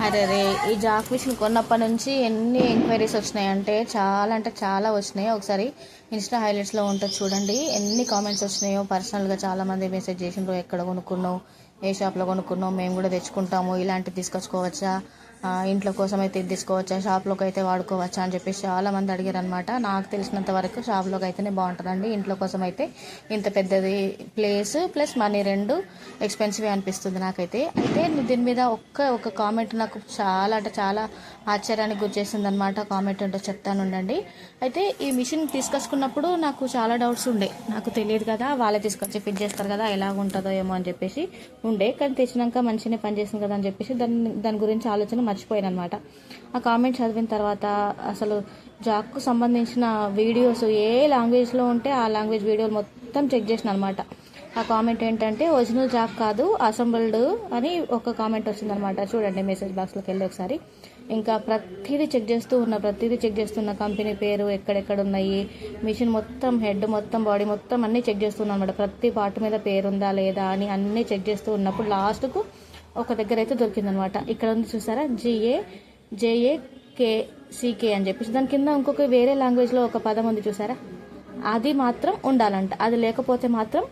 అరే రే, ఈ Jack machine కొన్నప్పటి నుంచి ఎన్ని ఎంక్వైరీస్ వచ్చినాయంటే అంటే చాలా వచ్చినాయి. ఒకసారి ఇన్స్టా హైలైట్స్లో ఉంటుంది చూడండి, ఎన్ని కామెంట్స్ వచ్చినాయో. పర్సనల్గా చాలామంది మెసేజ్ చేసిండ్రు, ఎక్కడ కొనుక్కున్నావు, ఏ షాప్లో కొనుక్కున్నావు, మేము కూడా తెచ్చుకుంటాము, ఇలాంటివి తీసుకొచ్చుకోవచ్చా, ఇంట్లో కోసం అయితే ఇది తీసుకోవచ్చా, షాప్లోకి అయితే వాడుకోవచ్చా అని చెప్పేసి చాలామంది అడిగారు అనమాట. నాకు తెలిసినంత వరకు షాప్లోకి అయితేనే బాగుంటుందండి. ఇంట్లో కోసం అయితే ఇంత పెద్దది ప్లేస్ ప్లస్ మనీ రెండు ఎక్స్పెన్సివ్ అనిపిస్తుంది నాకైతే. అయితే దీని మీద ఒక కామెంట్ నాకు చాలా ఆశ్చర్యానికి గురిచేసింది అనమాట. కామెంట్ ఏంటో చెప్తాను ఉండండి. అయితే ఈ మిషన్ తీసుకొచ్చుకున్నప్పుడు నాకు చాలా డౌట్స్ ఉండే, నాకు తెలియదు కదా, వాళ్ళే తీసుకొచ్చి ఫిట్ చేస్తారు కదా, ఎలా ఉంటుందో ఏమో అని చెప్పేసి ఉండే. కానీ తెచ్చినాక మంచిగానే పనిచేస్తుంది కదా అని చెప్పేసి దాని గురించి ఆలోచన మర్చిపోయాను అనమాట. ఆ కామెంట్ చదివిన తర్వాత అసలు జాక్కు సంబంధించిన వీడియోస్ ఏ లాంగ్వేజ్లో ఉంటే ఆ లాంగ్వేజ్ వీడియోలు మొత్తం చెక్ చేసిన అనమాట. ఆ కామెంట్ ఏంటంటే ఒరిజినల్ జాక్ కాదు అసెంబుల్డ్ అని ఒక కామెంట్ వచ్చిందనమాట. చూడండి మెసేజ్ బాక్స్లోకి వెళ్ళి ఒకసారి. ఇంకా ప్రతిదీ చెక్ చేస్తున్న కంపెనీ పేరు, ఎక్కడెక్కడ ఉన్నాయి, మిషన్ మొత్తం, హెడ్ మొత్తం, బాడీ మొత్తం అన్నీ చెక్ చేస్తున్నాను అనమాట. ప్రతి పార్ట్ మీద పేరు ఉందా లేదా అని అన్నీ చెక్ చేస్తూ ఉన్నప్పుడు లాస్ట్కు ఒక దగ్గర అయితే దొరికిందనమాట. ఇక్కడ ఉంది చూసారా, JAKCK అని చెప్పేసి. దాని కింద ఇంకొక వేరే లాంగ్వేజ్లో ఒక పదం ఉంది చూసారా, అది మాత్రం ఉండాలంట. అది లేకపోతే మాత్రం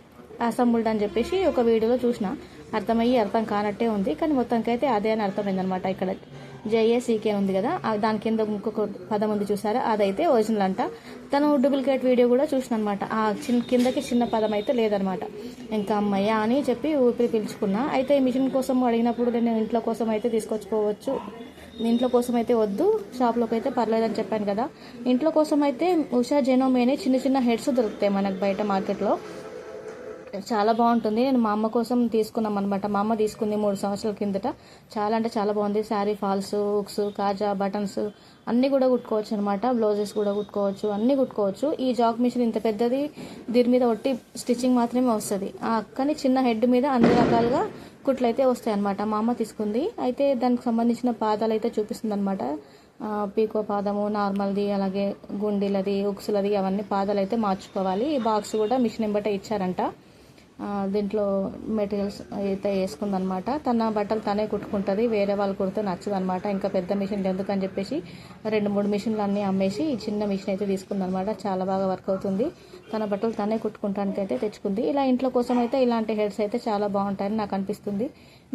అసెంబుల్డ్ అని చెప్పేసి ఒక వీడియోలో చూసిన. అర్థం కానట్టే ఉంది, కానీ మొత్తానికైతే అదే అని అర్థమైందనమాట. ఇక్కడ JACK ఉంది కదా, దాని కింద ఇంకొక పదం ఉంది చూసారా, అదైతే ఒరిజినల్ అంట. తను డూప్లికేట్ వీడియో కూడా చూసిన అనమాట. ఆ కిందకి చిన్న పదం అయితే లేదనమాట. ఇంకా అమ్మయ్య అని చెప్పి ఊపిరి పీల్చుకున్నా. అయితే మిషన్ కోసం అడిగినప్పుడు నేను ఇంట్లో కోసం అయితే తీసుకొచ్చుకోవచ్చు, ఇంట్లో కోసం అయితే వద్దు, షాప్లోకి అయితే పర్లేదని చెప్పాను కదా. ఇంట్లో కోసం అయితే ఉషా జెనోమేనే చిన్న హెడ్స్ దొరుకుతాయి మనకు బయట మార్కెట్లో. చాలా బాగుంటుంది. నేను మా అమ్మ కోసం తీసుకున్నాం అనమాట. మా అమ్మ తీసుకుంది 3 సంవత్సరాల కిందట. చాలా బాగుంది. శారీ ఫాల్స్, హుక్స్, కాజా, బటన్స్ అన్నీ కూడా కుట్టుకోవచ్చు అనమాట. బ్లౌజెస్ కూడా కుట్టుకోవచ్చు, అన్నీ కుట్టుకోవచ్చు. ఈ జాక్ మిషన్ ఇంత పెద్దది, దీని మీద ఒట్టి స్టిచ్చింగ్ మాత్రమే వస్తుంది. కానీ చిన్న హెడ్ మీద అన్ని రకాలుగా కుట్లు అయితే వస్తాయి అనమాట. మా అమ్మ తీసుకుంది. అయితే దానికి సంబంధించిన పాదాలు అయితే చూపిస్తుంది అనమాట. పీకో పాదము, నార్మల్ది, అలాగే గుండీలది, హుక్స్లది, అవన్నీ పాదాలు అయితే మార్చుకోవాలి. ఈ బాక్స్ కూడా మిషన్ ఎంబటే ఇచ్చారంట. దీంట్లో మెటీరియల్స్ అయితే వేసుకుందనమాట. తన బట్టలు తనే కుట్టుకుంటుంది, వేరే వాళ్ళు కుడితే నచ్చదు అనమాట. ఇంకా పెద్ద మిషన్ ఎందుకని చెప్పేసి 2-3 మిషన్లు అన్నీ అమ్మేసి ఈ చిన్న మిషన్ అయితే తీసుకుందనమాట. చాలా బాగా వర్క్ అవుతుంది. తన బట్టలు తనే కుట్టుకుంటానికి అయితే తెచ్చుకుంది. ఇలా ఇంట్లో కోసం అయితే ఇలాంటి హెడ్స్ అయితే చాలా బాగుంటాయని నాకు అనిపిస్తుంది.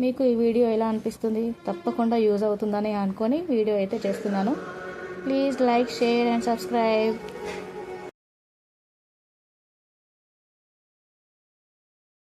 మీకు ఈ వీడియో ఎలా అనిపిస్తుంది? తప్పకుండా యూజ్ అవుతుందని అనుకొని వీడియో అయితే చేస్తున్నాను. Please like, share and subscribe.